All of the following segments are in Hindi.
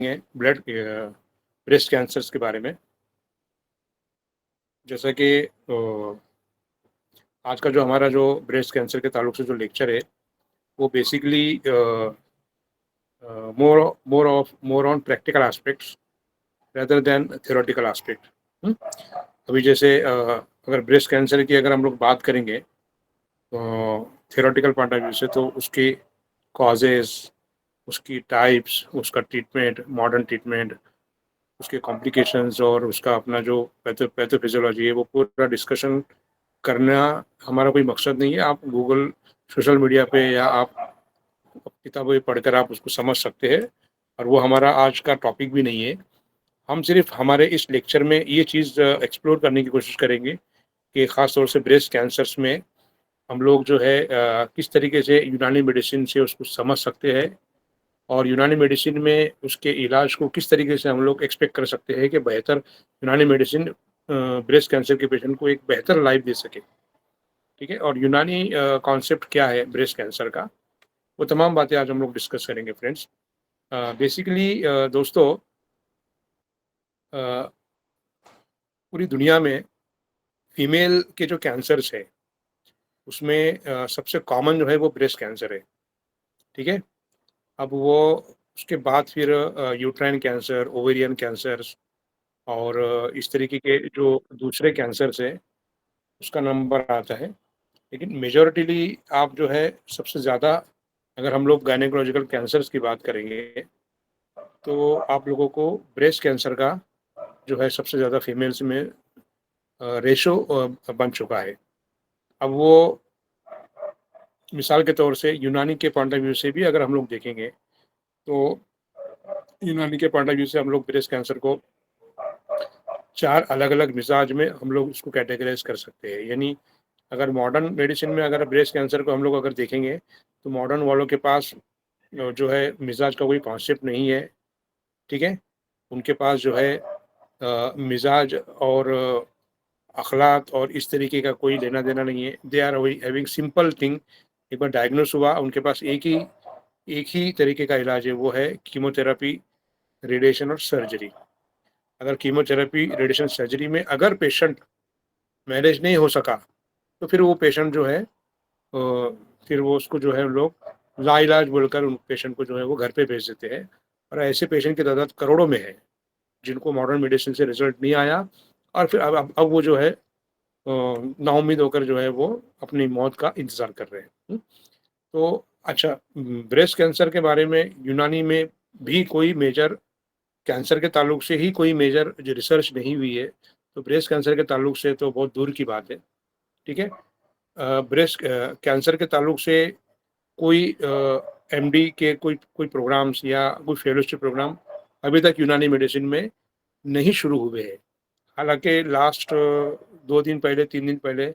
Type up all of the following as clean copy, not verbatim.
ब्लड ब्रेस्ट कैंसर्स के बारे में। जैसा कि आज का जो हमारा जो ब्रेस्ट कैंसर के ताल्लुक से जो लेक्चर है वो basically more on practical aspects rather than theoretical aspect. अभी जैसे अगर ब्रेस्ट कैंसर की अगर हम लोग बात करेंगे थ्योरेटिकल पॉइंट ऑफ व्यू से, तो उसके कॉजेज, उसकी टाइप्स, उसका ट्रीटमेंट, मॉडर्न ट्रीटमेंट, उसके कॉम्प्लिकेशंस और उसका अपना जो पैथोफिजियोलॉजी है वो पूरा डिस्कशन करना हमारा कोई मकसद नहीं है। आप गूगल, सोशल मीडिया पे या आप किताबें पढ़कर आप उसको समझ सकते हैं, और वो हमारा आज का टॉपिक भी नहीं है। हम सिर्फ हमारे इस लेक्चर में ये चीज़ एक्सप्लोर करने की कोशिश करेंगे कि ख़ास तौर से ब्रेस्ट कैंसर्स में हम लोग जो है किस तरीके से यूनानी मेडिसिन से उसको समझ सकते हैं, और यूनानी मेडिसिन में उसके इलाज को किस तरीके से हम लोग एक्सपेक्ट कर सकते हैं कि बेहतर यूनानी मेडिसिन ब्रेस्ट कैंसर के पेशेंट को एक बेहतर लाइफ दे सके। ठीक है, और यूनानी कॉन्सेप्ट क्या है ब्रेस्ट कैंसर का, वो तमाम बातें आज हम लोग डिस्कस करेंगे फ्रेंड्स। बेसिकली दोस्तों, अ, पूरी दुनिया में फीमेल के जो कैंसर्स है उसमें सबसे कॉमन जो है वो ब्रेस्ट कैंसर है। ठीक है, अब वो उसके बाद फिर यूट्राइन कैंसर, ओवेरियन कैंसर्स और इस तरीके के जो दूसरे कैंसर्स है उसका नंबर आता है। लेकिन मेजॉरिटीली आप जो है सबसे ज़्यादा, अगर हम लोग गायनेकोलॉजिकल कैंसर्स की बात करेंगे तो आप लोगों को ब्रेस्ट कैंसर का जो है सबसे ज़्यादा फीमेल्स में रेशो बन चुका है। अब वो मिसाल के तौर से यूनानी के पॉइंट ऑफ व्यू से भी अगर हम लोग देखेंगे तो यूनानी के पॉइंट ऑफ व्यू से हम लोग ब्रेस्ट कैंसर को 4 अलग-अलग मिज़ाज में हम लोग उसको कैटेगराइज़ कर सकते हैं। यानी अगर मॉडर्न मेडिसिन में अगर ब्रेस्ट कैंसर को हम लोग अगर देखेंगे तो मॉडर्न वालों के पास जो है मिज़ाज का कोई कॉन्सेप्ट नहीं है। ठीक है? उनके पास जो है मिज़ाज और अखलाक और इस तरीके का कोई लेना-देना नहीं है। They are having simple thing. एक बार डायग्नोस हुआ, उनके पास एक ही तरीके का इलाज है, वो है कीमोथेरेपी, रेडिएशन और सर्जरी। अगर कीमोथेरेपी, रेडिएशन, सर्जरी में अगर पेशेंट मैनेज नहीं हो सका, तो फिर वो पेशेंट जो है फिर वो उसको जो है लोग लाइलाज बोलकर उन पेशेंट को जो है वो घर पे भेज देते हैं। और ऐसे पेशेंट की तादाद करोड़ों में है, जिनको मॉडर्न मेडिसिन से रिज़ल्ट नहीं आया, और फिर अब वो जो है नाउम्मीद होकर जो है वो अपनी मौत का इंतज़ार कर रहे हैं। तो अच्छा, ब्रेस्ट कैंसर के बारे में यूनानी में भी कोई मेजर, कैंसर के ताल्लुक से ही कोई मेजर जो रिसर्च नहीं हुई है, तो ब्रेस्ट कैंसर के ताल्लुक से तो बहुत दूर की बात है। ठीक है? ब्रेस्ट कैंसर के ताल्लुक से कोई एमडी के कोई कोई प्रोग्राम्स या कोई फेलोशिप प्रोग्राम अभी तक यूनानी मेडिसिन में नहीं शुरू हुए हैं। हालाँकि लास्ट 2 दिन पहले, 3 दिन पहले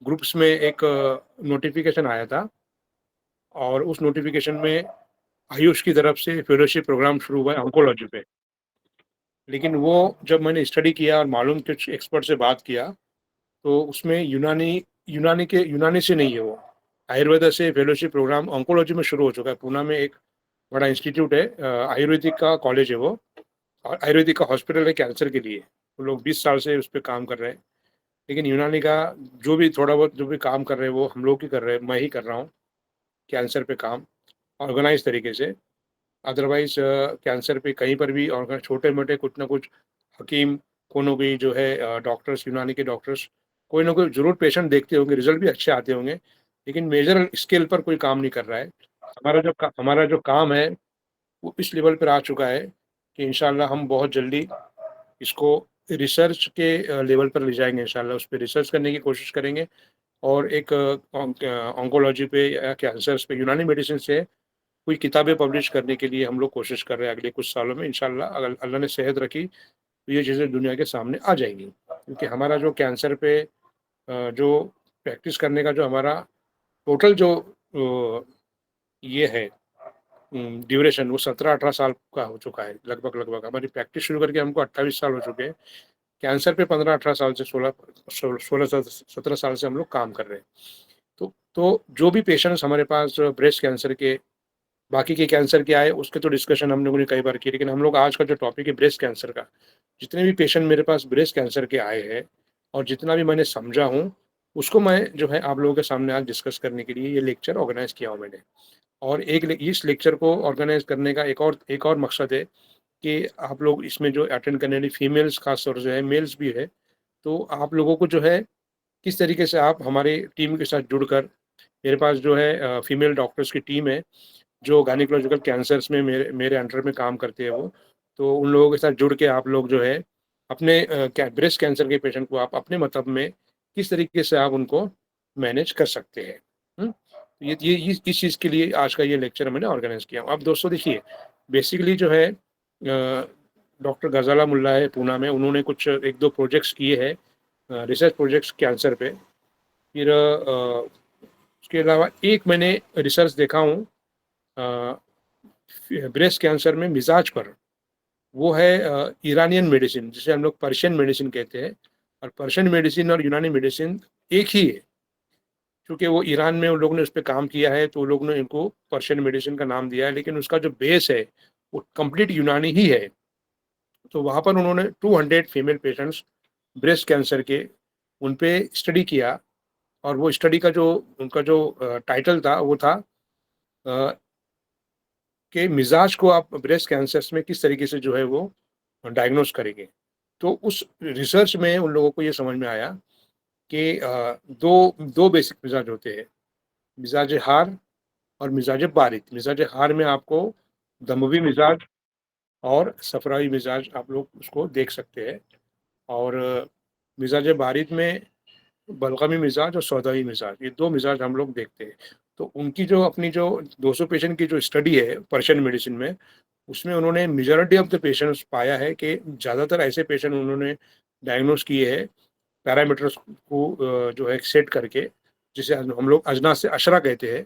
ग्रुप्स में एक नोटिफ़िकेशन आया था, और उस नोटिफ़िकेशन में आयुष की तरफ से फेलोशिप प्रोग्राम शुरू हुआ है ऑन्कोलॉजी पे। लेकिन वो जब मैंने स्टडी किया और मालूम कुछ एक्सपर्ट से बात किया, तो उसमें यूनानी से नहीं है वो, आयुर्वेदा से फेलोशिप प्रोग्राम ऑन्कोलॉजी में शुरू हो चुका है। पूना में एक बड़ा इंस्टीट्यूट है, आयुर्वेदिक का कॉलेज है वो, और आयुर्वेदिक का हॉस्पिटल है कैंसर के लिए। वो लोग 20 साल से उस पे काम कर रहे हैं। लेकिन यूनानी का जो भी थोड़ा बहुत जो भी काम कर रहे हैं वो हम लोग ही कर रहे हैं, मैं ही कर रहा हूँ कैंसर पे काम, ऑर्गेनाइज़ तरीके से। अदरवाइज़ कैंसर पे कहीं पर भी और छोटे-मोटे कुछ ना कुछ हकीम, कोनो भी जो है डॉक्टर्स, यूनानी के डॉक्टर्स कोई ना कोई ज़रूर पेशेंट देखते होंगे, रिज़ल्ट भी अच्छे आते होंगे, लेकिन मेजर स्केल पर कोई काम नहीं कर रहा है। हमारा जो काम है वो इस लेवल पर आ चुका है कि इंशाल्लाह हम बहुत जल्दी इसको रिसर्च के लेवल पर ले जाएँगे इंशाल्लाह, उस पे रिसर्च करने की कोशिश करेंगे, और एक ऑन्कोलॉजी पे या कैंसर्स पे यूनानी मेडिसिन से कोई किताबें पब्लिश करने के लिए हम लोग कोशिश कर रहे हैं अगले कुछ सालों में इंशाल्लाह। अगर अल्लाह ने सेहत रखी तो ये चीज़ें दुनिया के सामने आ जाएँगी। क्योंकि हमारा जो कैंसर पे जो प्रैक्टिस करने का जो हमारा टोटल जो ये है ड्यूरेशन, वो 17-18 साल का हो चुका है लगभग। हमारी प्रैक्टिस शुरू करके हमको 28 साल हो चुके हैं। कैंसर पे 15-18 साल से 16 से 17 साल से हम लोग काम कर रहे हैं। तो जो भी पेशेंट्स हमारे पास ब्रेस्ट कैंसर के बाकी के कैंसर क्या है उसके तो डिस्कशन हम लोगों ने कई बार की, लेकिन हम लोग आज का जो टॉपिक है ब्रेस्ट कैंसर का, जितने भी पेशेंट मेरे पास ब्रेस्ट कैंसर के आए हैं और जितना भी मैंने समझा हूँ, उसको मैं जो है आप लोगों के सामने आज डिस्कस करने के लिए ये लेक्चर ऑर्गेनाइज़ किया हूँ मैंने। और इस लेक्चर को ऑर्गेनाइज़ करने का एक और मकसद है कि आप लोग इसमें जो अटेंड करने वाली फीमेल्स खास तौर से है, मेल्स भी है, तो आप लोगों को जो है किस तरीके से आप हमारी टीम के साथ जुड़कर, मेरे पास जो है फीमेल डॉक्टर्स की टीम है, जो गायनिकोलॉजिकल कैंसर्स में मेरे मेरे अंडर में काम करते हैं वो। तो उन लोगों के साथ जुड़ के आप लोग जो है अपने ब्रेस्ट कैंसर के पेशेंट को आप अपने मतलब में किस तरीके से आप उनको मैनेज कर सकते हैं। ये इस चीज़ के लिए आज का ये लेक्चर मैंने ऑर्गेनाइज़ किया। अब दोस्तों देखिए, बेसिकली जो है डॉक्टर गज़ाला मुल्ला है पूना में, उन्होंने कुछ 1-2 प्रोजेक्ट्स किए हैं, रिसर्च प्रोजेक्ट्स कैंसर पे। फिर उसके अलावा एक मैंने रिसर्च देखा हूँ अ, ब्रेस्ट कैंसर में मिज़ाज पर, वो है ईरानियन मेडिसिन, जिसे हम लोग पर्शियन मेडिसिन कहते हैं। और पर्शियन मेडिसिन और यूनानी मेडिसिन एक ही है। क्योंकि वो ईरान में उन लोगों ने उस पे काम किया है, तो उन लोगों ने इनको पर्शियन मेडिसिन का नाम दिया है, लेकिन उसका जो बेस है, वो कंप्लीट यूनानी ही है। तो वहाँ पर उन्होंने 200 फीमेल पेशेंट्स ब्रेस्ट कैंसर के, उन पे स्टडी किया। और वो स्टडी का जो उनका जो टाइटल था, वो था अ, कि मिज़ाज को आप ब्रेस्ट कैंसर्स में किस तरीके से जो है वो डायग्नोज़ करेंगे। तो उस रिसर्च में उन लोगों को ये समझ में आया कि 2 बेसिक मिज़ाज होते हैं, मिज़ाज हार और मिज़ाज बारिद। मिज़ाज हार में आपको दमवी मिज़ाज और सफ़राई मिज़ाज आप लोग उसको देख सकते हैं। और मिज़ाज बारिद में बलगमी मिज़ाज और सौदाई मिज़ाज, ये 2 मिज़ाज हम लोग देखते हैं। तो उनकी जो अपनी जो 200 पेशेंट की जो स्टडी है पर्शियन मेडिसिन में, उसमें उन्होंने मेजॉरिटी ऑफ द पेशेंट्स पाया है कि ज़्यादातर ऐसे पेशेंट उन्होंने डायग्नोज़ किए हैं पैरामीटर्स को जो है सेट करके, जिसे हम लोग अजनास से अशरा कहते हैं।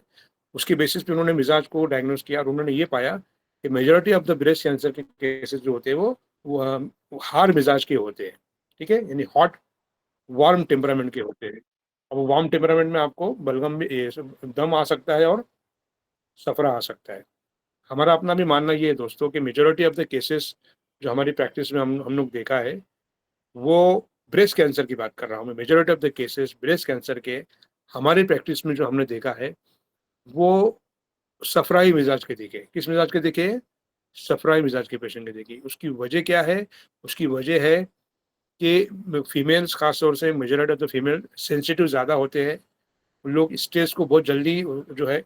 उसके बेसिस पे उन्होंने मिज़ाज को डायग्नोज़ किया और उन्होंने ये पाया कि majority of the breast cancer के केसेस जो होते हैं वो हार्ड मिज़ाज के होते हैं, ठीक है? यानी हॉट वार्म टेम्परामेंट के होते हैं। अब वार्म टेम्परामेंट में आपको बलगम भी ये सब दम आ सकता है और सफ़रा आ सकता है। हमारा अपना भी मानना ये है दोस्तों कि मेजॉरिटी ऑफ द केसेस जो हमारी प्रैक्टिस में हम लोग देखा है, वो ब्रेस्ट कैंसर की बात कर रहा हूँ मैं। Majority of the cases breast cancer के हमारी प्रैक्टिस में जो हमने देखा है, वो सफ़राई मिज़ाज के देखे। किस मिज़ाज के देखे? सफ़राई मिज़ाज के पेशेंट के देखे। उसकी वजह क्या है? उसकी वजह है कि फीमेल्स ख़ास तौर से majority of the female sensitive ज़्यादा होते हैं। उन लोग स्ट्रेस को बहुत जल्दी जो है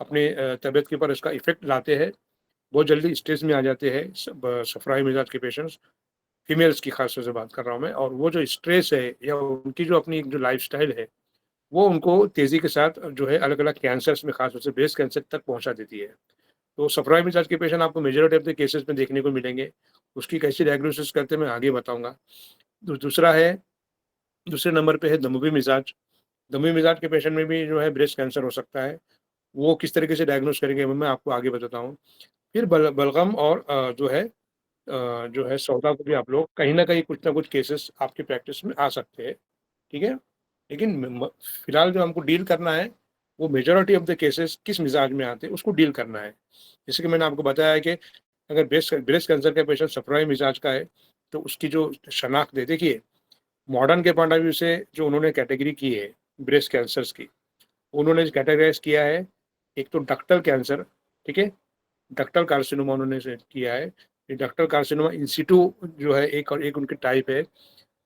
अपने तबीयत के ऊपर इसका इफ़ेक्ट लाते हैं। बहुत जल्दी स्ट्रेस में आ जाते हैं सफ़राई मिज़ाज के पेशेंट्स, फीमेल्स की ख़ास तौर से बात कर रहा हूँ मैं। और वो जो स्ट्रेस है या उनकी जो अपनी जो लाइफ़स्टाइल है, वो उनको तेज़ी के साथ जो है अलग-अलग कैंसर्स में ख़ास तौर से ब्रेस्ट कैंसर तक पहुँचा देती है। तो सफ़राई मिज़ाज के पेशेंट आपको मेजॉरिटी ऑफ द केसेज़ में देखने को मिलेंगे। उसकी कैसे डायग्नोसिस करते हैं मैं आगे बताऊँगा। दूसरा है, दूसरे नंबर पे है दमवी मिज़ाज। दमवी मिज़ाज के पेशेंट में भी जो है ब्रेस्ट कैंसर हो सकता है। वो किस तरीके से डायग्नोज़ करेंगे वो मैं आपको आगे बताता हूँ। फिर बलगम और जो है सौदा को भी आप लोग कहीं न कहीं कुछ न कुछ केसेस आपकी प्रैक्टिस में आ सकते हैं, ठीक है? लेकिन म फिलहाल जो हमको डील करना है, वो मेजॉरिटी ऑफ द केसेस किस मिज़ाज में आते हैं, उसको डील करना है। जैसे कि मैंने आपको बताया है कि अगर ब्रेस्ट कैंसर का पेशेंट सफ़राई मिज़ाज का है, तो उसकी जो शनाख्त है देखिए, मॉडर्न के पॉइंट ऑफ व्यू से जो उन्होंने कैटेगरी की है ब्रेस्ट कैंसर्स की, उन्होंने कैटेगराइज़ किया है, एक तो डक्टल कैंसर, ठीक है? डक्टल कार्सिनोमा उन्होंने से किया है। ये डक्टल कार्सिनोमा इन सिटू जो है एक और एक उनकी टाइप है।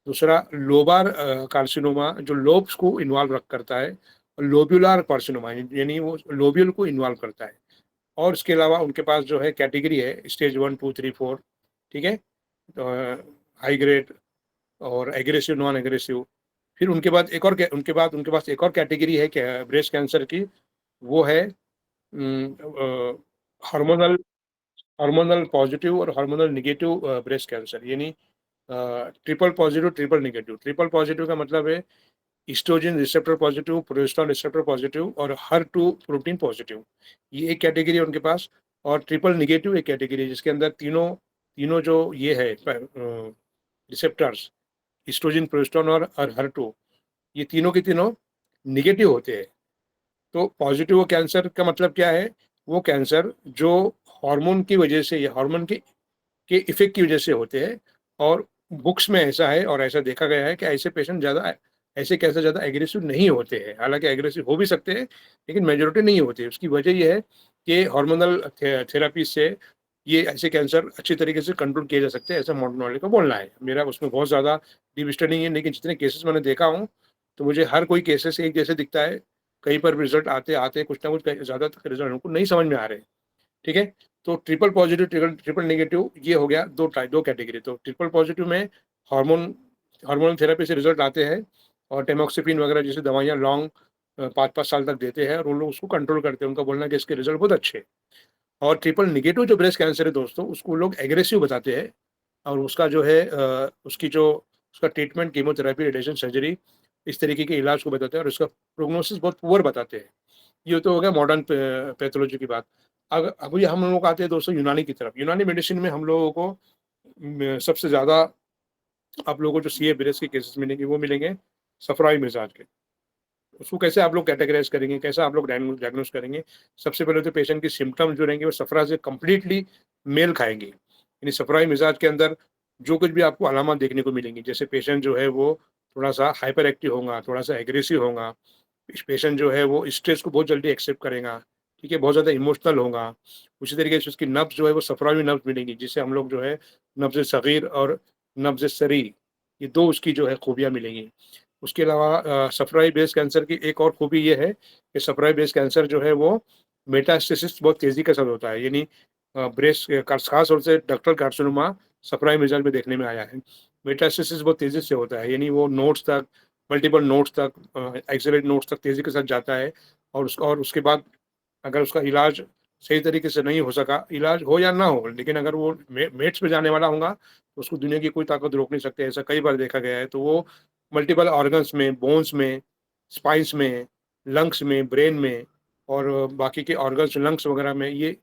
दूसरा लोबार कार्सिनोमा जो लोब्स को इन्वॉल्व रख करता है, और लोब्यूलर कार्सिनोमा यानी वो लोब्यूल को इन्वॉल्व करता है। और इसके अलावा उनके पास जो है कैटेगरी है स्टेज 1, 2, 3, 4, ठीक है? हाई ग्रेड और एग्रेसिव, नॉन एग्रेसिव। फिर उनके बाद एक और कै उनके पास एक और कैटेगरी है ब्रेस्ट कैंसर की, वो है हार्मोनल हार्मोनल पॉजिटिव और हार्मोनल नेगेटिव ब्रेस्ट कैंसर, यानी triple positive, triple negative. Triple positive का मतलब है oestrogen receptor positive, progesterone receptor positive और HER2 प्रोटीन पॉजिटिव। ये एक कैटेगरी है उनके पास। और ट्रिपल नेगेटिव एक कैटेगरी है जिसके अंदर तीनों तीनों जो ये है रिसेप्टर्स, एस्ट्रोजन, प्रोजेस्टेरोन और HER2, ये तीनों के तीनों नेगेटिव होते हैं। तो पॉजिटिव कैंसर का मतलब क्या है? वो कैंसर जो हार्मोन की वजह से या हार्मोन के इफ़ेक्ट की वजह से होते हैं। और बुक्स में ऐसा है और ऐसा देखा गया है कि ऐसे पेशेंट ज़्यादा ऐसे कैंसर ज़्यादा एग्रेसिव नहीं होते हैं। हालाँकि एग्रेसिव हो भी सकते हैं, लेकिन मेजॉरिटी नहीं होती है। उसकी वजह ये है कि हार्मोनल थेरेपी से ये ऐसे कैंसर अच्छी तरीके से कंट्रोल किए जा सकते हैं, ऐसा मॉडर्न नॉलेज का बोलना है। मेरा उसमें बहुत ज़्यादा डीप स्टडी नहीं है, लेकिन जितने केसेस मैंने देखा हूँ, तो मुझे हर कोई केसेस एक जैसे दिखता है। कहीं पर रिज़ल्ट आते-आते कुछ ना कुछ ज़्यादातर रिज़ल्ट हमको नहीं समझ में आ रहे हैं। ठीक है? तो ट्रिपल पॉज़िटिव, ट्रिपल नेगेटिव ये हो गया 2 कैटेगरी। तो ट्रिपल पॉज़िटिव में हार्मोन हार्मोनल थेरेपी से रिज़ल्ट आते हैं और टैमोक्सिफ़िन वगैरह जैसी दवाइयाँ लॉन्ग 5-5 साल तक देते हैं और वो लोग उसको कंट्रोल करते हैं। उनका बोलना है कि इसके रिज़ल्ट बहुत अच्छे हैं। और ट्रिपल नेगेटिव जो ब्रेस्ट कैंसर है दोस्तों, उसको लोग एग्रेसिव बताते हैं और उसका जो है उसकी जो उसका ट्रीटमेंट कीमोथेरेपी, रेडिएशन, सर्जरी इस तरीके के इलाज को बताते हैं और उसका प्रोग्नोसिस बहुत पुअर बताते हैं। ये तो हो गया मॉडर्न पैथोलॉजी की बात। अभी हम लोग आते हैं दोस्तों यूनानी की तरफ। यूनानी मेडिसिन में हम लोगों को सबसे ज़्यादा आप लोगों को जो सीए ब्रेस्ट के केसेस मिलेंगे, वो मिलेंगे सफराई मिजाज के। उसको कैसे आप लोग कैटेगराइज़ करेंगे, कैसे आप लोग डायग्नोज़ करेंगे? सबसे पहले तो पेशेंट के सिम्पटम्स जो रहेंगे वो सफ़रा से कंप्लीटली मेल खाएँगे। यानी सफ़राई मिज़ाज के अंदर जो कुछ भी आपको अलामत देखने को मिलेंगी, जैसे पेशेंट जो है वो थोड़ा-सा हाइपर एक्टिव होगा, थोड़ा-सा एग्रेसिव होगा, पेशेंट जो है वो स्ट्रेस को बहुत जल्दी एक्सेप्ट करेगा, ठीक है? बहुत ज़्यादा इमोशनल होगा। उसी तरीके से उसकी नब्ज़ जो है वो सफ़रावी नब्ज़ मिलेंगी, जिसे हम लोग जो है नब्ज़ सग़ीर और नब्ज़ सरीर, ये 2 उसकी जो है खूबियाँ मिलेंगी। उसके अलावा सफराई ब्रेस्ट कैंसर की एक और खूबी ये है कि सफराई ब्रेस्ट कैंसर जो है वो मेटास्टेसिस बहुत तेज़ी के साथ होता है। यानी ब्रेस्ट ख़ास तौर से डक्टल कार्सिनोमा सफराई मिज़ाज में देखने में आया है। मेटास्टेसिस बहुत तेज़ी से होता है, यानी वो नोड्स तक, मल्टीपल नोड्स तक, एक्सीलरेट नोड्स तक तेज़ी के साथ जाता है और उसके बाद अगर उसका इलाज सही तरीके से नहीं हो सका, इलाज हो या ना हो, लेकिन अगर वो मेट्स पे जाने वाला होगा, तो उसको दुनिया की कोई ताकत रोक नहीं सकती। ऐसा कई बार देखा गया है। तो वो मल्टीपल ऑर्गन्स में, बोन्स में, स्पाइन्स में, लंग्स में, ब्रेन में और बाकी के ऑर्गन्स, लंग्स वगैरह में ये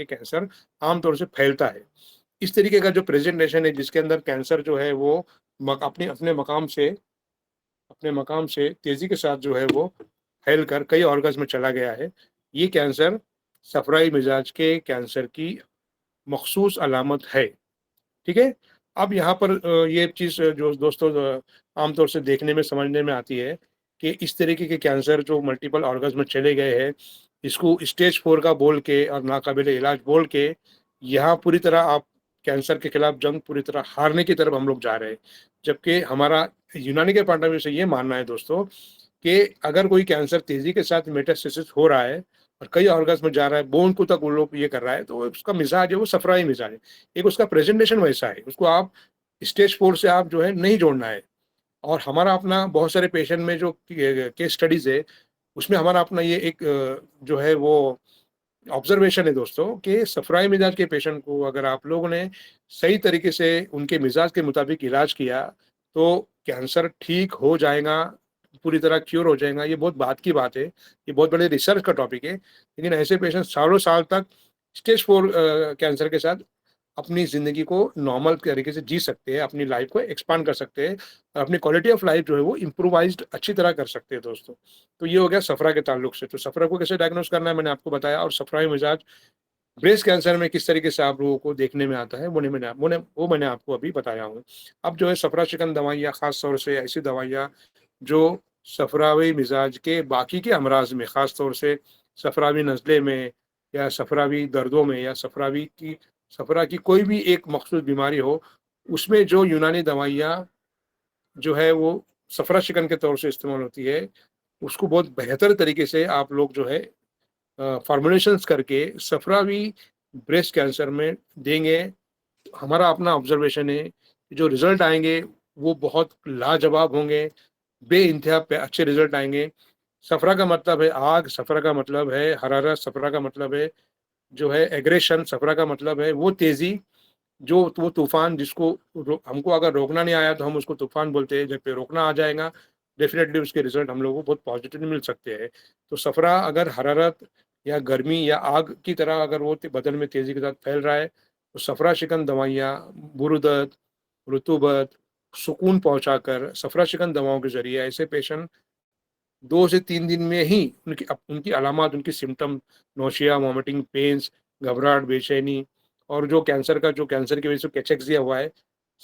कैंसर आम तौर से फैलता है। इस तरीके का जो प्रेज़ेंटेशन है जिसके अंदर कैंसर जो है वो अपने मकाम से तेज़ी के साथ जो है वो फैल कर कई ऑर्गन्स में चला गया है। ये कैंसर सफराई मिज़ाज के कैंसर की मख़सूस अलामत है। ठीक है? अब यहाँ पर ये चीज़ जो दोस्तों आम तौर से देखने में, समझने में आती है कि इस तरीके के कैंसर जो मल्टीपल ऑर्गन्स में चले गए हैं, इसको स्टेज 4 का बोल के और नाकाबिले इलाज बोल के, यहाँ पूरी तरह आप कैंसर के खिलाफ जंग पूरी तरह हारने की तरफ हम लोग जा रहे हैं। जबकि हमारा यूनानी के पॉइंट ऑफ व्यू से ये मानना है दोस्तों कि अगर कोई कैंसर तेज़ी के साथ मेटास्टेसिस हो रहा है और कई ऑर्गन्स में जा रहा है, बोन को तक वो लोग ये कर रहा है, तो उसका मिज़ाज है वो सफ़राई मिज़ाज है। एक उसका प्रेज़ेंटेशन वैसा है, उसको आप स्टेज 4 से आप जो है नहीं जोड़ना है। और हमारा अपना बहुत सारे पेशेंट में जो केस स्टडीज़ है, उसमें हमारा अपना ये एक जो है वो ऑब्ज़र्वेशन है दोस्तों कि सफ़राई मिज़ाज के पेशेंट को अगर आप लोगों ने सही तरीके से उनके मिज़ाज के मुताबिक इलाज किया, तो कैंसर ठीक हो जाएगा, पूरी तरह क्यूर हो जाएगा। ये बहुत बात की बात है, ये बहुत बड़े रिसर्च का टॉपिक है। लेकिन ऐसे पेशेंट सालों साल तक स्टेज 4 कैंसर के साथ अपनी ज़िंदगी को नॉर्मल तरीके से जी सकते हैं, अपनी लाइफ़ को एक्सपांड कर सकते हैं और अपनी क्वालिटी ऑफ लाइफ़ जो है वो इम्प्रूवाइज़्ड अच्छी तरह कर सकते हैं दोस्तों। तो ये हो गया सफ़रा के ताल्लुक से। तो सफ़रा को कैसे डायग्नोज़ करना है मैंने आपको बताया और सफ़राई मिज़ाज ब्रेस्ट कैंसर में किस तरीके से आप लोगों को देखने में आता है, वो मैंने आपको अभी बताया हूँ। अब जो है सफ़रा शिकन दवाइयाँ, ख़ास तौर से ऐसी दवाइयाँ जो सफ़रावी मिज़ाज के बाकी के अमराज़ में, ख़ास तौर से सफ़रावी नज़ले में या सफ़रावी दर्दों में या सफ़रा की कोई भी एक मख़सूस बीमारी हो, उसमें जो यूनानी दवाइयाँ जो है वो सफ़रा शिकन के तौर से इस्तेमाल होती है, उसको बहुत बेहतर तरीके से आप लोग जो है फ़ॉर्मुलेशंस करके सफ़रावी ब्रेस्ट कैंसर में देंगे। हमारा अपना ऑब्ज़र्वेशन है, जो रिज़ल्ट आएँगे वो बहुत लाजवाब होंगे, बेइंतहा अच्छे रिज़ल्ट आएँगे। सफ़रा का मतलब है आग, सफ़रा का मतलब है हरारत, सफ़रा का मतलब है जो है एग्रेशन, सफ़रा का मतलब है वो तेज़ी, जो वो तूफ़ान जिसको हमको अगर रोकना नहीं आया तो हम उसको तूफ़ान बोलते हैं, जब पे रोकना आ जाएगा, डेफ़िनेटली उसके रिज़ल्ट हम लोगों को बहुत पॉज़िटिव मिल सकते हैं। तो सफ़रा अगर हरारत या गर्मी या आग की तरह अगर वो बदन में तेज़ी के साथ फैल रहा है, तो सफ़रा शिकन दवाइयाँ, बुरुदत, रुतूबत, सुकून पहुँचाकर सफ़रा शिकन दवाओं के ज़रिए ऐसे पेशेंट 2 से 3 दिन में ही उनकी अलामात, उनकी सिम्पटम, नौशिया, वॉमिटिंग, पेन्स, घबराहट, बेचैनी, और जो कैंसर की वजह से कैचेक्सिया हुआ है,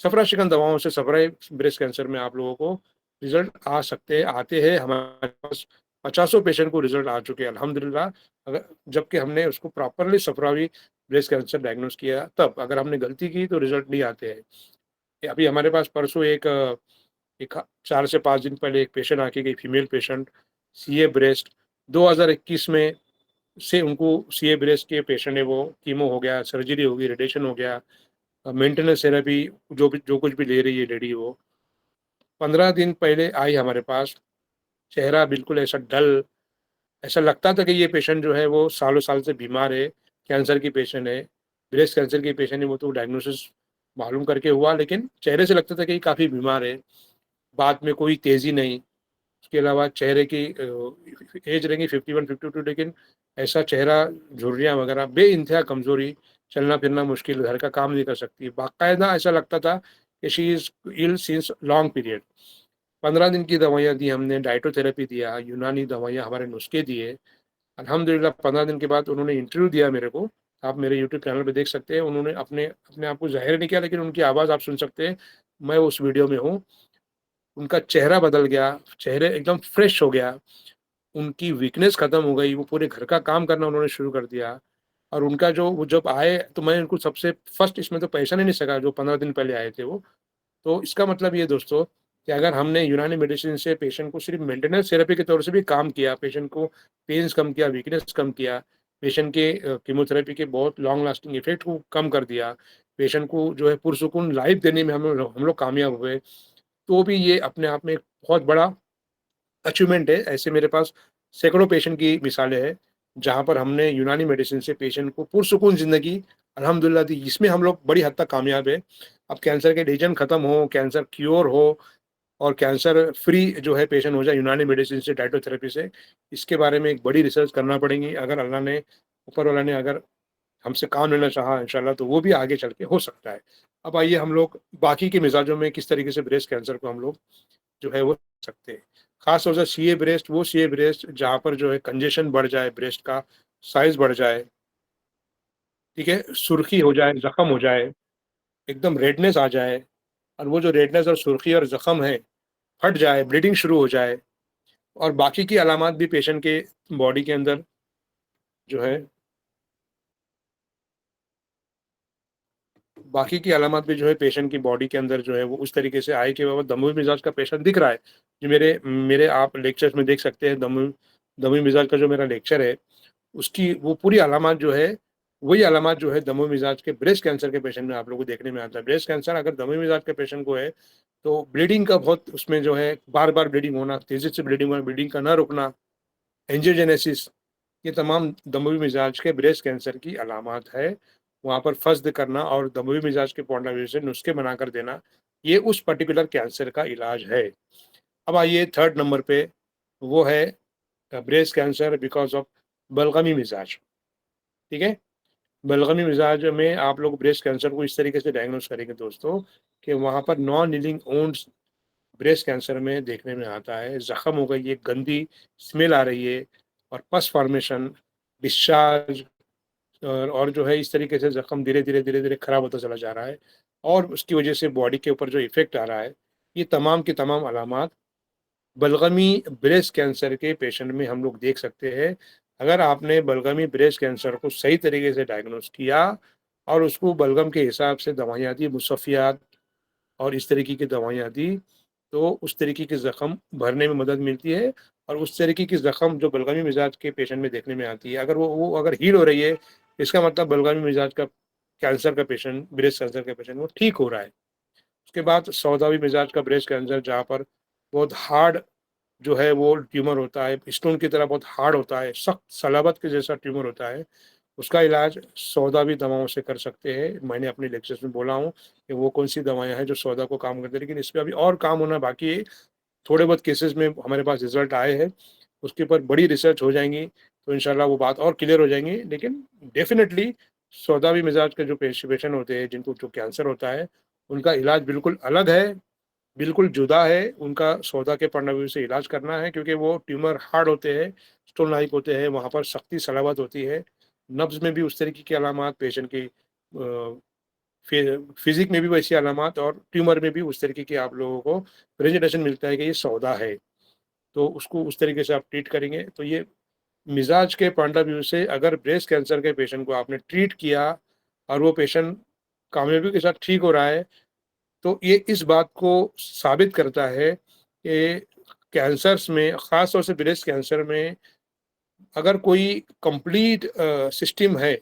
सफराशिकन दवाओं से सफराई ब्रेस्ट कैंसर में आप लोगों को रिजल्ट आ सकते हैं, आते हैं। हमारे पास पचासों पेशेंट को रिजल्ट आ चुके हैं अल्हम्दुलिल्लाह। अगर जबकि हमने उसको प्रॉपरली सफरावी ब्रेस्ट कैंसर डायग्नोस किया तब। अगर हमने गलती की तो रिजल्ट नहीं आते हैं। अभी हमारे पास परसों एक 4 से 5 दिन पहले एक पेशेंट आके गई, फीमेल पेशेंट, सीए ब्रेस्ट। 2021 में से उनको सीए ब्रेस्ट के पेशेंट है, वो कीमो हो गया, सर्जरी हो गई, रेडिएशन हो गया, मेंटेनेंस थेरेपी, जो कुछ भी ले रही है लेडी, वो 15 दिन पहले आई हमारे पास। चेहरा बिल्कुल ऐसा डल, ऐसा लगता था कि ये पेशेंट जो है वो सालों साल से बीमार है, कैंसर की पेशेंट है, ब्रेस्ट कैंसर की पेशेंट है। वो तो डायग्नोसिस मालूम करके हुआ, लेकिन चेहरे से लगता था कि ये काफ़ी बीमार है। बात में कोई तेज़ी नहीं। उसके अलावा चेहरे की एज रहेंगी 51-52, लेकिन ऐसा चेहरा, झुर्रियाँ वगैरह, बेइंतहा कमज़ोरी, चलना-फिरना मुश्किल, घर का काम नहीं कर सकती। बाकायदा ऐसा लगता था कि she is ill since long period. 15 दिन की दवाइयाँ दी हमने, डाइटोथेरेपी दिया, यूनानी दवाइयाँ, हमारे नुस्खे दिए। अल्हम्दुलिल्लाह 15 दिन के बाद उन्होंने इंटरव्यू दिया मेरे को। आप मेरे यूट्यूब चैनल पे देख सकते हैं। उन्होंने अपने अपने आप को ज़ाहिर नहीं किया, लेकिन उनकी आवाज़ आप सुन सकते हैं। मैं उस वीडियो में हूँ। उनका चेहरा बदल गया, चेहरे एकदम फ्रेश हो गया, उनकी वीकनेस खत्म हो गई, वो पूरे घर का काम करना उन्होंने शुरू कर दिया। और उनका जो वो जब आए तो मैं उनको सबसे फर्स्ट इसमें तो पहचान ही नहीं सका, जो 15 दिन पहले आए थे वो। तो इसका मतलब ये दोस्तों कि अगर हमने यूनानी मेडिसिन से पेशेंट को सिर्फ मेंटेनेंस थेरेपी के तौर से भी काम किया, पेशेंट को पेन्स कम किया, वीकनेस कम किया, पेशेंट के कीमोथेरेपी के बहुत लॉन्ग लास्टिंग इफेक्ट को कम कर दिया, पेशेंट को जो है पुरसुकून लाइफ देने में हम लोग कामयाब हुए, तो भी ये अपने आप में एक बहुत बड़ा अचीवमेंट है। ऐसे मेरे पास सैकड़ों पेशेंट की मिसालें हैं, जहाँ पर हमने यूनानी मेडिसिन से पेशेंट को पुरसुकून ज़िंदगी अल्हम्दुलिल्लाह दी। इसमें हम लोग बड़ी हद तक कामयाब हैं। अब कैंसर के लीजन खत्म हो, कैंसर क्योर हो और कैंसर फ्री जो है पेशेंट हो जाए यूनानी मेडिसिन से, डाइटोथेरेपी से, इसके बारे में एक बड़ी रिसर्च करना पड़ेगी। अगर अल्लाह ने, ऊपर वाला ने अगर हमसे काम लेना चाहा इंशाल्लाह, तो वो भी आगे चल के हो सकता है। अब आइए हम लोग बाकी के मिज़ाजों में किस तरीके से ब्रेस्ट कैंसर को हम लोग जो है वो सकते हैं। ख़ास तौर से सीए ब्रेस्ट जहाँ पर जो है कंजेशन बढ़ जाए, ब्रेस्ट का साइज़ बढ़ जाए, ठीक है? सुर्खी हो जाए, ज़ख्म हो जाए, एकदम रेडनेस आ जाए, और वो जो रेडनेस और सुर्खी और ज़ख्म है, फट जाए, ब्लीडिंग शुरू हो जाए, और बाकी की अलामात भी पेशेंट के बॉडी के अंदर जो है, बाकी की अलामत भी जो है पेशेंट की बॉडी के अंदर जो है वो उस तरीके से आए कि वो दमुई मिजाज का पेशेंट दिख रहा है। जो मेरे मेरे आप लेक्चर्स में देख सकते हैं, दमुई दमुई मिजाज का जो मेरा लेक्चर है, उसकी वो पूरी अलामत जो है, वही अलामत जो है दमुई मिजाज के ब्रेस्ट कैंसर के पेशेंट में आप लोगों को देखने में आता है। ब्रेस्ट कैंसर अगर दमुई मिजाज के पेशेंट को है, तो ब्लीडिंग का बहुत उसमें जो है बार-बार ब्लीडिंग होना, तेज़ी से ब्लीडिंग होना, ब्लीडिंग का ना रुकना, एंजियोजेनेसिस, ये तमाम दमवी मिजाज के ब्रेस्ट कैंसर की अलामत है। वहाँ पर फ़स्द करना और दमवी मिजाज के पॉइंट ऑफ व्यू से नुस्खे बनाकर देना, ये उस पर्टिकुलर कैंसर का इलाज है। अब आइए थर्ड नंबर पे, वो है ब्रेस्ट कैंसर बिकॉज़ ऑफ बलगमी मिजाज, ठीक है? बलगमी मिजाज में आप लोग ब्रेस्ट कैंसर को इस तरीके से डायग्नोज़ करेंगे दोस्तों, कि वहाँ पर non healing wounds breast cancer में देखने में आता है। ज़ख्म हो गई है, गंदी स्मेल आ रही है, और पस फॉर्मेशन, डिस्चार्ज, और जो है इस तरीके से ज़ख्म धीरे-धीरे खराब होता चला जा रहा है, और उसकी वजह से बॉडी के ऊपर जो इफ़ेक्ट आ रहा है, ये तमाम की तमाम अलामात बलगमी ब्रेस्ट कैंसर के पेशेंट में हम लोग देख सकते हैं। अगर आपने बलगमी ब्रेस्ट कैंसर को सही तरीके से डायग्नोज़ किया और उसको बलगम के हिसाब से दवाइयाँ दी, मुसफ़ियात और इस तरीके की दवाइयाँ दी, तो उस तरीके के ज़ख्म भरने में मदद मिलती है, और उस तरीके की ज़ख्म जो बलगमी मिजाज के पेशेंट में देखने में आती है, अगर वो अगर हील हो रही है, इसका मतलब बलगमी मिजाज का कैंसर का पेशेंट, ब्रेस्ट कैंसर का पेशेंट वो ठीक हो रहा है। उसके बाद सौदावी मिजाज का ब्रेस्ट कैंसर, जहाँ पर बहुत हार्ड जो है वो ट्यूमर होता है, स्टोन की तरह बहुत हार्ड होता है, सख्त सलाबत के जैसा ट्यूमर होता है, उसका इलाज सौदावी दवाओं से कर सकते हैं। मैंने अपने लेक्चर्स में बोला हूँ कि वो कौन-सी दवाएँ हैं जो सौदा को काम करती हैं, लेकिन इस पे अभी और काम होना बाकी है। थोड़े बहुत केसेज़ में हमारे पास रिज़ल्ट आए हैं, उसके ऊपर बड़ी रिसर्च हो जाएँगी, तो इंशाल्लाह वो बात और क्लियर हो जाएँगी। लेकिन डेफ़िनेटली सौदावी मिज़ाज के जो पेशेंट होते हैं, जिनको जो कैंसर होता है, उनका इलाज बिल्कुल अलग है, बिल्कुल जुदा है, उनका सौदा के पॉइंट ऑफ व्यू से इलाज करना है, क्योंकि वो ट्यूमर हार्ड होते हैं, स्टोन लाइक होते हैं, वहाँ पर सख्ती सलामत होती है। नब्ज़ में भी उस तरीके की अलामात पेशेंट की फिज़िक में भी वैसी अलामात और ट्यूमर में भी उस तरीके की आप लोगों को प्रेजेंटेशन मिलता है कि ये सौदा है। तो उसको उस तरीके से आप ट्रीट करेंगे। तो ये मिज़ाज के पॉइंट ऑफ व्यू से अगर ब्रेस्ट कैंसर के पेशेंट को आपने ट्रीट किया और वो पेशेंट कामयाबी के साथ ठीक हो रहा है, तो ये इस बात को साबित करता है कि कैंसर्स में, ख़ास तौर से ब्रेस्ट कैंसर में, अगर कोई कंप्लीट सिस्टम है,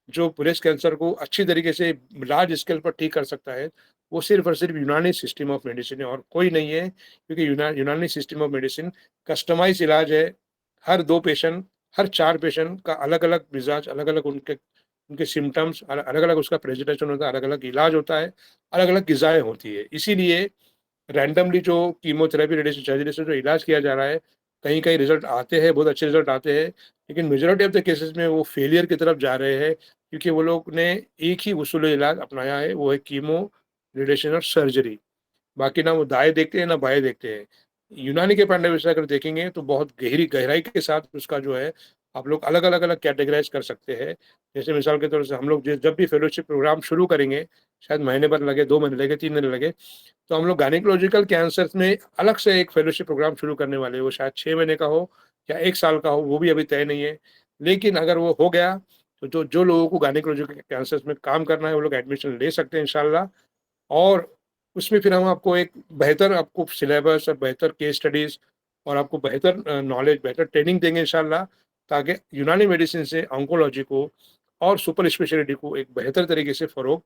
जो ब्रेस्ट कैंसर को अच्छी तरीके से लार्ज स्केल पर ठीक कर सकता है, वो सिर्फ़ और सिर्फ़ यूनानी सिस्टम ऑफ मेडिसिन है और कोई नहीं है, क्योंकि यूनानी सिस्टम ऑफ मेडिसिन कस्टमाइज़ इलाज है। हर 2 पेशेंट, हर 4 पेशेंट का अलग-अलग मिज़ाज, अलग-अलग उनके उनके सिम्पटम्स, अलग-अलग उसका प्रेजेंटेशन होता है, अलग-अलग इलाज होता है, अलग-अलग ग़िज़ाएँ होती है। इसीलिए रैंडमली जो कीमोथेरेपी, रेडिएशन सर्जरी से जो इलाज किया जा रहा है, कहीं-कहीं रिज़ल्ट आते हैं, बहुत अच्छे रिज़ल्ट आते हैं, लेकिन मेजॉरिटी ऑफ द केसेज़ में वो फेलियर की तरफ जा रहे हैं, क्योंकि वो लोग ने एक ही उसूल-ए-इलाज अपनाया है, वो है कीमो, रेडिएशन और सर्जरी। बाकी ना वो दाएँ देखते हैं, ना बाएँ देखते हैं। यूनानी के पॉइंट ऑफ व्यू से अगर देखेंगे तो बहुत गहराई के साथ उसका जो है, आप लोग अलग-अलग कैटेगराइज़ कर सकते हैं। जैसे मिसाल के तौर से हम लोग जब भी फेलोशिप प्रोग्राम शुरू करेंगे, शायद महीने भर लगे, 2 महीने लगे, 3 महीने लगे, तो हम लोग गायनेकोलॉजिकल कैंसर्स में अलग से एक फेलोशिप प्रोग्राम शुरू करने वाले हैं। वो शायद 6 महीने का हो या 1 साल का हो, वो भी अभी तय नहीं है। लेकिन अगर वो हो गया, तो जो जो लोगों को गायनेकोलॉजिकल कैंसर्स में काम करना है, वो लोग एडमिशन ले सकते हैं इंशाल्लाह। और उसमें फिर हम आपको एक बेहतर आपको सिलेबस और बेहतर केस स्टडीज़ और आपको बेहतर नॉलेज, बेहतर ट्रेनिंग देंगे इंशाल्लाह, ताकि यूनानी मेडिसिन से ऑन्कोलॉजी को और सुपर स्पेशलिटी को एक बेहतर तरीके से फ़रोग़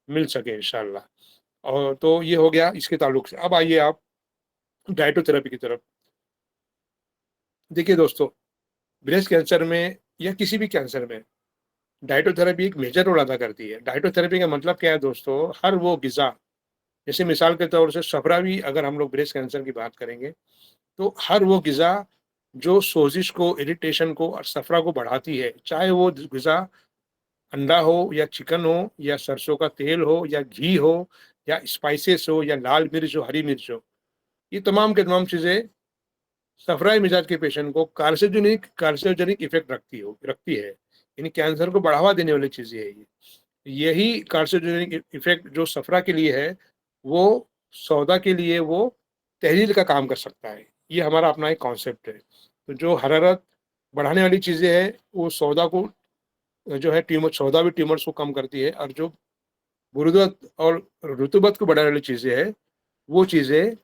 मिल सके इंशाल्लाह। और तो ये हो गया इसके ताल्लुक से। अब आइए आप डायटोथेरेपी की तरफ। देखिए दोस्तों, ब्रेस्ट कैंसर में या किसी भी कैंसर में डायटोथेरेपी एक मेजर रोल अदा करती है। डायटोथेरेपी का मतलब क्या है दोस्तों? हर वो ग़िज़ा, जैसे मिसाल के तौर से सफ़रावी, अगर हम लोग ब्रेस्ट कैंसर की बात करेंगे, तो हर वो ग़िज़ा जो सोज़िश को, इरिटेशन को और सफ़रा को बढ़ाती है, चाहे वो ग़िज़ा अंडा हो या चिकन हो या सरसों का तेल हो या घी हो या स्पाइसेस हो या लाल मिर्च हो, हरी मिर्च हो, ये तमाम के तमाम चीज़ें सफ़राई मिजाज के पेशेंट को कार्सिनोजेनिक इफ़ेक्ट रखती है। यानी कैंसर को बढ़ावा देने वाली चीज़ें है ये। यही कार्सिनोजेनिक इफ़ेक्ट जो सफ़रा के लिए है, वो सौदा के लिए वो तहरीर का काम कर सकता है। ये हमारा अपना एक कॉन्सेप्ट है। तो जो हरारत बढ़ाने वाली चीज़ें हैं, वो सौदा को जो है ट्यूमर, सौदा भी ट्यूमर्स को कम करती है, और जो बुरुदत और रुतूबत को बढ़ाने वाली चीज़ें हैं, वो चीज़ें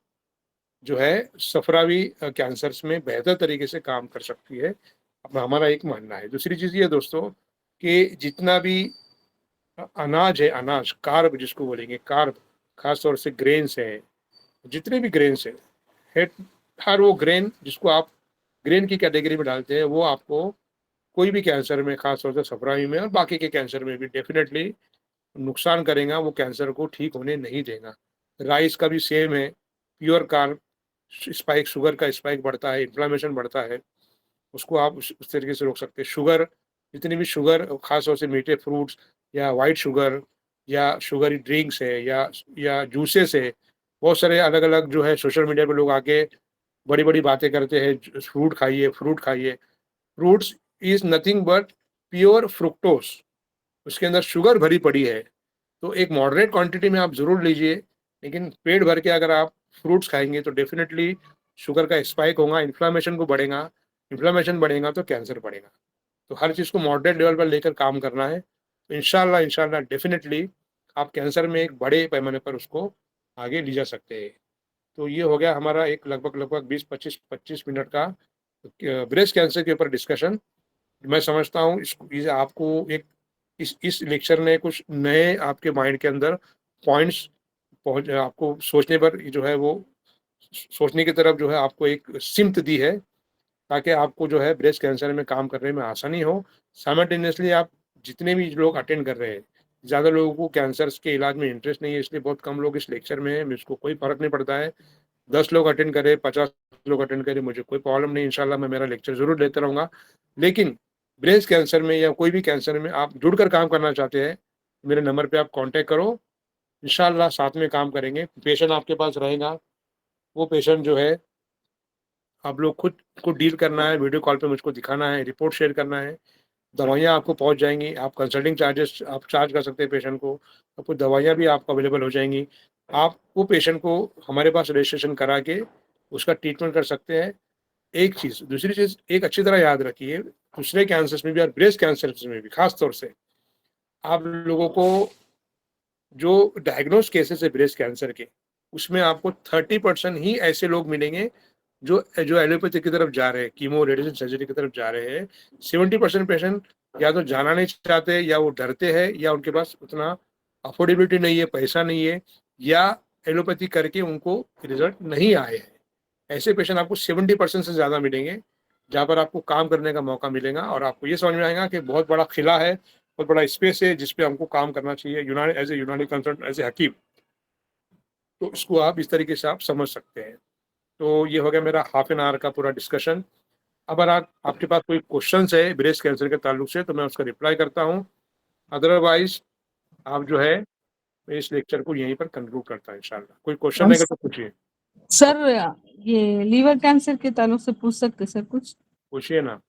जो है सफ़रावी कैंसर्स में बेहतर तरीके से काम कर सकती है। अब हमारा एक मानना है। दूसरी चीज़ ये है दोस्तों, कि जितना भी अनाज है, अनाज, कार्ब जिसको बोलेंगे, कार्ब, ख़ास तौर से ग्रेन्स हैं, जितने भी ग्रेन्स हैं, हेट हर वो ग्रेन जिसको आप ग्रेन की कैटेगरी में डालते हैं, वो आपको कोई भी कैंसर में, ख़ास तौर से सफ़रावी में और बाकी के कैंसर में भी डेफ़िनेटली नुकसान करेगा, वो कैंसर को ठीक होने नहीं देगा। राइस का भी सेम है, प्योर कार्ब, स्पाइक, शुगर का स्पाइक बढ़ता है, इन्फ्लेमेशन बढ़ता है, उसको आप उस तरीके से रोक सकते हैं। शुगर, जितनी भी शुगर, ख़ास तौर से मीठे फ्रूट्स या व्हाइट शुगर या शुगरी ड्रिंक्स है या जूसेस है, बहुत सारे अलग-अलग जो है सोशल मीडिया पे लोग आके बड़ी-बड़ी बातें करते हैं, फ्रूट खाइए, फ्रूट खाइए। Fruits is nothing but pure fructose, उसके अंदर शुगर भरी पड़ी है। तो एक मॉडरेट क्वांटिटी में आप ज़रूर लीजिए, लेकिन पेट भर के अगर आप फ्रूट्स खाएँगे तो डेफ़िनेटली शुगर का स्पाइक होगा, इन्फ्लेमेशन को बढ़ेगा, इन्फ्लेमेशन बढ़ेगा तो कैंसर बढ़ेगा। तो हर चीज़ को मॉडरेट लेवल पर लेकर काम करना है। तो इंशाल्लाह डेफ़िनेटली आप कैंसर में एक बड़े पैमाने पर उसको आगे ले जा सकते हैं। तो ये हो गया हमारा एक लगभग 20-25 मिनट का ब्रेस्ट कैंसर के ऊपर डिस्कशन। मैं समझता हूँ ये आपको एक इस लेक्चर ने कुछ नए आपके माइंड के अंदर पॉइंट्स पहुँच आपको सोचने पर जो है वो सोचने की तरफ जो है आपको एक सिमत दी है, ताकि आपको जो है ब्रेस्ट कैंसर में काम करने में आसानी हो। साइमल्टेनियसली आप जितने भी लोग अटेंड कर रहे हैं, ज़्यादा लोगों को कैंसर्स के इलाज में इंटरेस्ट नहीं है, इसलिए बहुत कम लोग इस लेक्चर में हैं, मुझको कोई फ़र्क नहीं पड़ता है। 10 लोग अटेंड करें, 50 लोग अटेंड करें, मुझे कोई प्रॉब्लम नहीं, इंशाल्लाह मैं मेरा लेक्चर ज़रूर देता रहूँगा। लेकिन ब्रेस्ट कैंसर में या कोई भी कैंसर में आप जुड़कर काम करना चाहते हैं, मेरे नंबर पे आप कॉन्टैक्ट करो। इंशाल्लाह साथ में काम करेंगे। पेशेंट आपके पास रहेगा, वो पेशेंट जो है आप लोग खुद को डील करना है, वीडियो कॉल पे मुझको दिखाना है, रिपोर्ट शेयर करना है, दवाइयाँ आपको पहुँच जाएँगी, आप कंसल्टिंग चार्जेस आप चार्ज कर सकते हैं पेशेंट को, आपको दवाइयाँ भी आपको अवेलेबल हो जाएँगी। आप वो पेशेंट को हमारे पास रजिस्ट्रेशन करा के उसका ट्रीटमेंट कर सकते हैं। एक चीज़, दूसरी चीज़ एक अच्छी तरह याद रखिए, दूसरे कैंसर्स में भी और ब्रेस्ट कैंसर्स में भी ख़ास तौर से आप लोगों को जो डायग्नोज़ केसेज़ है ब्रेस्ट कैंसर के, उसमें आपको 30% ही ऐसे लोग मिलेंगे जो जो एलोपैथी की तरफ जा रहे हैं, कीमो रेडिएशन सर्जरी की तरफ जा रहे हैं। 70% पेशेंट या तो जाना नहीं चाहते, या वो डरते हैं, या उनके पास उतना अफोर्डेबिलिटी नहीं है, पैसा नहीं है, या एलोपैथी करके उनको रिज़ल्ट नहीं आए हैं। ऐसे पेशेंट आपको 70% से ज़्यादा मिलेंगे, जहाँ पर आपको काम करने का मौका मिलेगा और आपको ये समझ में आएगा कि बहुत बड़ा किला है, बहुत बड़ा स्पेस है जिस पे हमको काम करना चाहिए यूनानी एज़ ए यूनानी कंसल्टेंट एज़ ए हकीम। तो इसको आप इस तरीके से आप समझ सकते हैं। तो ये हो गया मेरा हाफ एन आवर का पूरा डिस्कशन। अगर आप आपके पास कोई क्वेश्चंस है ब्रेस्ट कैंसर के ताल्लुक से तो मैं उसका रिप्लाई करता हूँ। अदरवाइज़ आप जो है मैं इस लेक्चर को यहीं पर कंक्लूड करता हूँ इंशाल्लाह। कोई क्वेश्चन रहेगा तो पूछिए। सर ये लीवर कैंसर के ताल्लुक से पूछ सकते सर कुछ? पूछिए ना।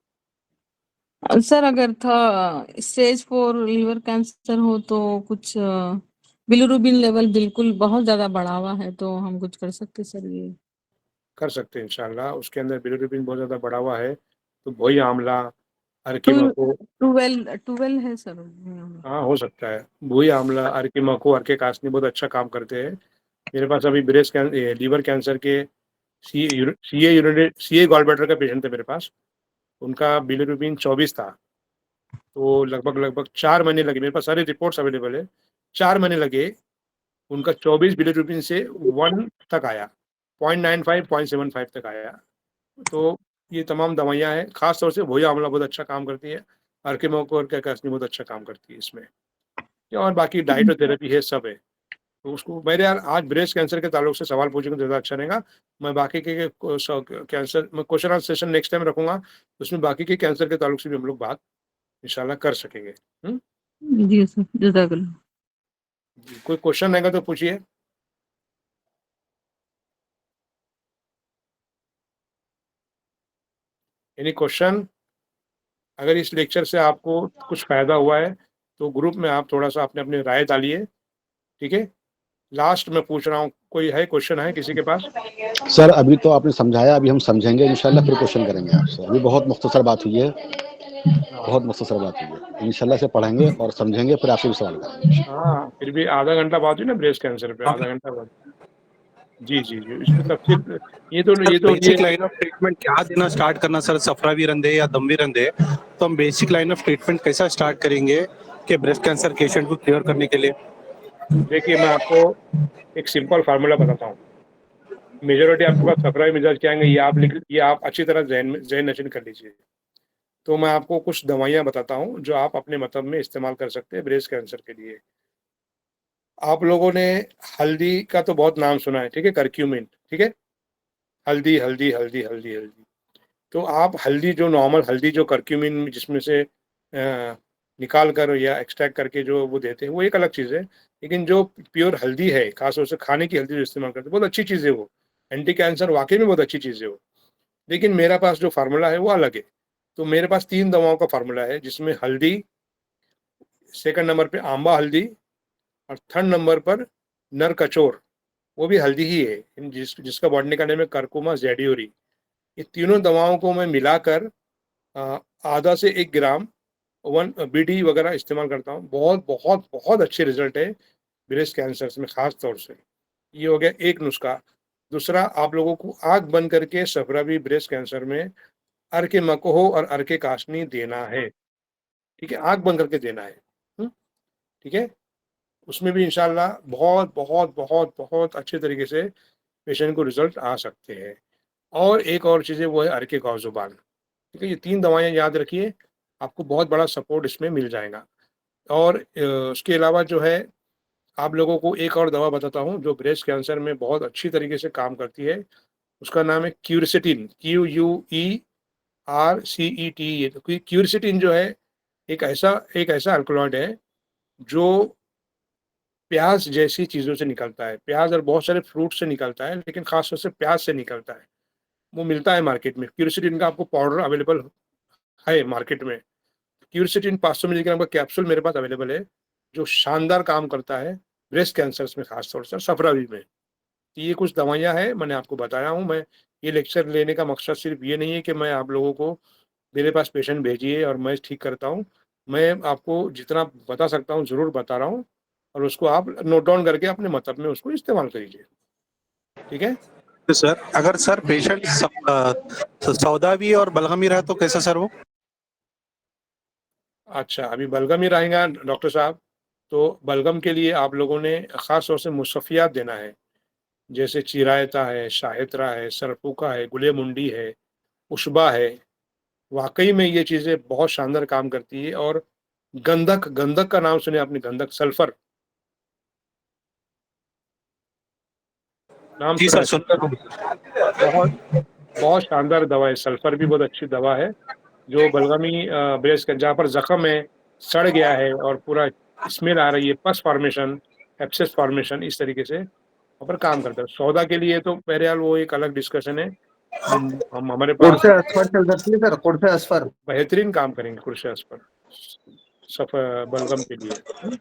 सर अगर था स्टेज 4 लीवर कैंसर हो तो कुछ बिलिरुबिन लेवल बिल्कुल बहुत ज़्यादा बढ़ा हुआ है, तो हम कुछ कर सकते सर ये? कर सकते हैं इंशाल्लाह। उसके अंदर बिलिरुबिन बहुत ज़्यादा बढ़ा हुआ है, तो वही आंवला, टू अर्किमाको 12 12 है सर। हाँ, हो सकता है। वही आंवला, अर्किमाको, अर्के-कास्नी बहुत अच्छा काम करते हैं। मेरे पास अभी लीवर कैंसर के सीए गॉल ब्लैडर का पेशेंट था मेरे पास। उनका बिलिरुबिन 24 था। तो लगभग 4 महीने लगे, मेरे पास सारी रिपोर्ट्स अवेलेबल है। 4 महीने लगे, उनका 24 बिलिरुबिन से 1 तक आया, 0.95 0.75 तक आया। तो ये तमाम दवाइयाँ हैं, ख़ास तौर से वही आंवला बहुत अच्छा काम करती है, अर्किमाको और कैकास्नी बहुत अच्छा काम करती है इसमें। और बाकी डाइट और थेरेपी है, सब है। तो उसको मेरे यार आज ब्रेस्ट कैंसर के ताल्लुक से सवाल पूछेंगे तो ज़्यादा अच्छा रहेगा। मैं बाकी के कैंसर मैं question answer session next time रखूँगा, उसमें बाकी के कैंसर के ताल्लुक से भी हम लोग बात इंशाल्लाह कर सकेंगे। हुँ? जी सर, जज़ाकल्लाह। जी, कोई क्वेश्चन रहेगा तो पूछिए। Any question? अगर इस लेक्चर से आपको कुछ फ़ायदा हुआ है, तो ग्रुप में आप थोड़ा-सा अपनी-अपनी राय डालिए, ठीक है? लास्ट में पूछ रहा हूँ, कोई है क्वेश्चन है किसी के पास? सर अभी तो आपने समझाया, अभी हम समझेंगे इंशाल्लाह, फिर क्वेश्चन करेंगे आपसे। अभी बहुत मुख्तसर बात हुई है, हाँ। बहुत मुख्तसर बात हुई है। इंशाल्लाह से पढ़ेंगे और समझेंगे, फिर आपसे भी सवाल करेंगे। हाँ, फिर भी आधा घंटा बात हुई ना ब्रेस्ट कैंसर पे, आधा घंटा बात। जी, जी, जी, इसमें तफ़सील ये बेसिक लाइन ऑफ ट्रीटमेंट क्या देना स्टार्ट करना सर, सफरावीरन दे या दमवीरन दे, तो हम बेसिक लाइन ऑफ ट्रीटमेंट कैसा स्टार्ट करेंगे कि ब्रेस्ट कैंसर पेशेंट को क्लियर करने के लिए? देखिए, मैं आपको एक सिंपल फ़ॉर्मूला बताता हूँ। मेजॉरिटी आपके पास सफराई मिजाज के आएँगे, ये आप अच्छी तरह ज़हन नशीन कर लीजिए। तो मैं आपको कुछ दवाइयाँ बताता हूँ, जो आप अपने मतलब में इस्तेमाल कर सकते हैं ब्रेस्ट कैंसर के लिए। आप लोगों ने हल्दी का तो बहुत नाम सुना है, ठीक है? करक्यूमिन, ठीक है? हल्दी, हल्दी, हल्दी, हल्दी, हल्दी। तो आप हल्दी जो नॉर्मल हल्दी जो करक्यूमिन जिसमें से निकाल कर या एक्सट्रैक्ट करके जो वो देते हैं, वो एक अलग चीज़ है। लेकिन जो प्योर हल्दी है, ख़ास तौर से खाने की हल्दी जो इस्तेमाल करते हैं, बहुत अच्छी चीज़ है वो। एंटी कैंसर वाक़ई में बहुत अच्छी चीज़ है वो। लेकिन मेरा पास जो फ़ॉर्मूला है वो अलग है। तो मेरे पास 3 दवाओं का फ़ॉर्मूला है जिसमें हल्दी, सेकंड नंबर पे आंबा हल्दी और थर्ड नंबर पर नरकचोर, वो भी हल्दी ही है। जिसका बॉटनी का नेम है करकुमा ज़ैडियोरी। ये तीनों दवाओं को मैं मिलाकर आधा से 1 ग्राम 1 बीडी वगैरह इस्तेमाल करता हूँ। बहुत, बहुत, बहुत अच्छे रिज़ल्ट है ब्रेस्ट कैंसर्स में ख़ास तौर से। ये हो गया एक नुस्ख़ा। दूसरा, आप लोगों को आँख बंद करके सफरावी ब्रेस्ट कैंसर में अर्के मकोहो और अर्के काशनी देना है, ठीक है? आँख बंद करके देना है। हुँ, ठीक है? उसमें भी इंशाल्लाह बहुत, बहुत, बहुत, बहुत अच्छे तरीके से पेशेंट को रिज़ल्ट आ सकते हैं। और एक और चीज़ है वो है अर्के कॉज़ुबान, ठीक है? ये 3 दवाइयाँ याद रखिए, आपको बहुत बड़ा सपोर्ट इसमें मिल जाएगा। और उसके अलावा जो है आप लोगों को एक और दवा बताता हूँ जो ब्रेस्ट कैंसर में बहुत अच्छी तरीके से काम करती है, उसका नाम है क्यूरसेटिन, QUERCETIN। तो क्यूरसेटिन जो है एक ऐसा अल्कलॉइड है जो प्याज जैसी चीज़ों से निकलता है। प्याज और बहुत सारे फ्रूट से निकलता है, लेकिन ख़ास तौर से प्याज से निकलता है। वो मिलता है मार्केट में। क्यूरसेटिन का आपको पाउडर अवेलेबल है मार्केट में। क्यूरसेटिन 500 मिलीग्राम का कैप्सूल मेरे पास अवेलेबल है, जो शानदार काम करता है ब्रेस्ट कैंसर्स में ख़ास तौर से और सफरावी में। तो ये कुछ दवाइयाँ हैं, मैंने आपको बताया हूँ। मैं ये लेक्चर लेने का मकसद सिर्फ़ ये नहीं है कि मैं आप लोगों को मेरे पास पेशेंट भेजिए और मैं ठीक करता हूँ। मैं आपको जितना बता सकता हूँ ज़रूर बता रहा हूँ और उसको आप नोट डाउन करके अपने मतलब में उसको इस्तेमाल करिए। ठीक है? तो सर अगर सर पेशेंट सौदावी और बलगमी रहा तो कैसा सर वो? अच्छा, अभी बलगम ही रहेगा डॉक्टर साहब, तो बलगम के लिए आप लोगों ने ख़ास तौर से मुसफ़ियात देना है। जैसे चिरायता है, शाहित्रा है, सरपुका है, गुलेमुंडी है, उशबा है। वाक़ई में ये चीज़ें बहुत शानदार काम करती है और गंधक गंधक का नाम सुने आपने गंधक सल्फ़र नाम जी सुना सर है? सुनकर बहुत बहुत शानदार दवा है, सल्फ़र भी बहुत अच्छी दवा है, जो बलगमी ब्रेस्ट का जहाँ पर ज़ख्म है, सड़ गया है और पूरा स्मेल आ रही है, पस फ़ॉर्मेशन, एब्सेस फ़ॉर्मेशन इस तरीके से वहाँ पर काम करता है। सौदा के लिए तो बहरहाल वो एक अलग डिस्कशन है। हम हमारे पास कुर्से असफर चल सकती है सर, कुर्से असफर। बेहतरीन काम करेंगे कुर्शियास पर, बलगम के लिए।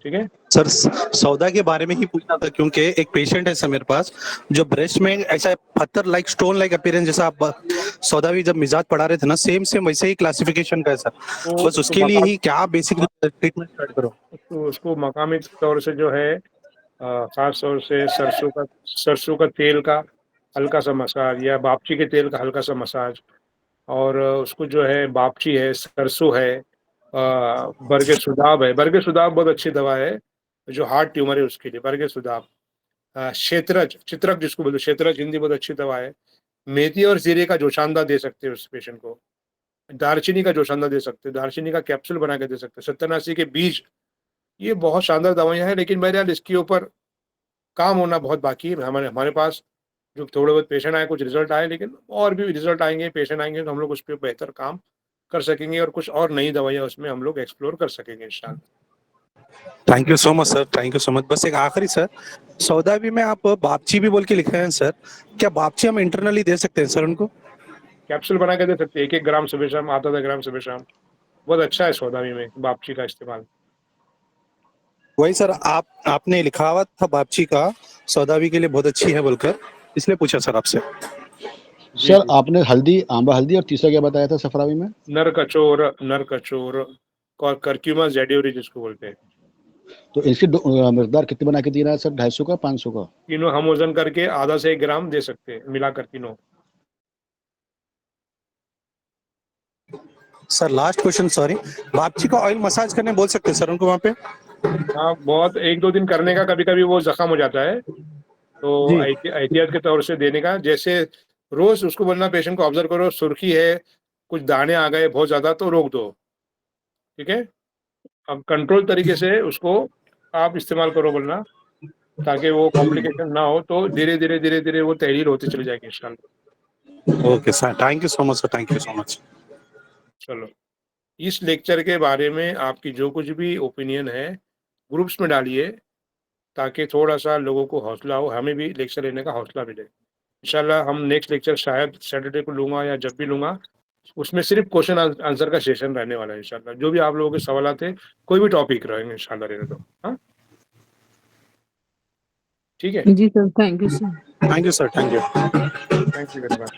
ठीक है? सर सौदा के बारे में ही पूछना था क्योंकि एक पेशेंट है सर मेरे पास जो ब्रेस्ट में ऐसा पत्थर लाइक स्टोन लाइक अपीयरेंस जैसा आप सौदावी जब मिजाज पढ़ा रहे थे ना सेम वैसे ही क्लासिफिकेशन का है सर। तो बस उसके लिए ही क्या बेसिक ट्रीटमेंट स्टार्ट करो? उसको मकामी तौर से जो है ख़ास तौर से सरसों का तेल का हल्का-सा मसाज या बापची के तेल का हल्का-सा मसाज और उसको जो है बापची है, सरसों है, बरगे सुदाब है। बरगे सुदाब बहुत अच्छी दवा है, जो हार्ट ट्यूमर है उसके लिए बरगे सुदाब। शेतरज चित्रक जिसको बोलते हैं, शेतरज हिंदी बहुत अच्छी दवा है। मेथी और जीरे का जोशांदा दे सकते हैं उस पेशेंट को। दालचीनी का जोशांदा दे सकते हैं, दालचीनी का कैप्सूल बना के दे सकते हैं, सत्तरनासी के बीज, ये बहुत शानदार दवाइयाँ हैं, लेकिन बहरहाल इसके ऊपर काम होना बहुत बाकी है। हमारे हमारे पास जो थोड़े बहुत पेशेंट आए, कुछ रिज़ल्ट आए, लेकिन और भी रिज़ल्ट आएँगे, पेशेंट आएँगे तो हम लोग उस पे बेहतर काम कर सकेंगे और कुछ और नई दवाइयाँ उसमें हम लोग एक्सप्लोर कर सकेंगे इंशाल्लाह। Thank you so much sir, thank you so much. बस एक आखिरी सर, सौदावी में आप बापची भी बोल के लिखे हैं सर, क्या बापची हम इंटरनली दे सकते हैं सर उनको? कैप्सूल बना के दे सकते हैं, 1-1 ग्राम सुबह-शाम, आधा-आधा ग्राम सुबह-शाम। बहुत अच्छा है सौदावी में बापची का इस्तेमाल। वही सर आपने लिखा हुआ था बापची का सौदावी के लिए बहुत अच्छी है बोलकर, इसलिए पूछा सर आपसे। जी, सर जी। आपने हल्दी, आंबा हल्दी और तीसरा क्या बताया था सफरावी में? नर कचोर कर्क्यूमा ज़ेडियोरी जिसको बोलते हैं। तो इसकी मिकदार कितनी बना के देना है सर, 250 का 500 का? तीनों हम वज़न करके आधा से 1 ग्राम दे सकते हैं, मिलाकर तीनों। सर लास्ट क्वेश्चन सॉरी, बापची का ऑयल मसाज करने बोल सकते हैं सर उनको वहाँ पे? हाँ, बहुत 1-2 दिन करने का, कभी-कभी वो ज़ख्म हो जाता है, तो जी एहतियात के तौर से देने का। जैसे रोज़ उसको बोलना पेशेंट को ऑब्ज़र्व करो, सुर्खी है, कुछ दाने आ गए बहुत ज़्यादा तो रोक दो, ठीक है? अब कंट्रोल तरीके से उसको आप इस्तेमाल करो बोलना, ताकि वो कॉम्प्लिकेशन ना हो, तो धीरे-धीरे, धीरे-धीरे वो तहरीर होती चली जाएगी इंशाल्लाह। Okay sir, thank you so much sir, thank you so much. चलो, इस लेक्चर के बारे में आपकी जो कुछ भी ओपिनियन है, ग्रुप्स में डालिए, ताकि थोड़ा-सा लोगों को हौसला हो, हमें भी लेक्चर लेने का हौसला मिले। इंशाल्लाह हम नेक्स्ट लेक्चर शायद सैटरडे को लूँगा या जब भी लूँगा, उसमें सिर्फ़ क्वेश्चन आंसर का सेशन रहने वाला है इंशाल्लाह। जो भी आप लोगों के सवालात हैं, कोई भी टॉपिक रहेंगे इंशाल्लाह रहने दो। हाँ? ठीक है? जी sir, thank you sir. Thank you sir, thank you. Thank you very much.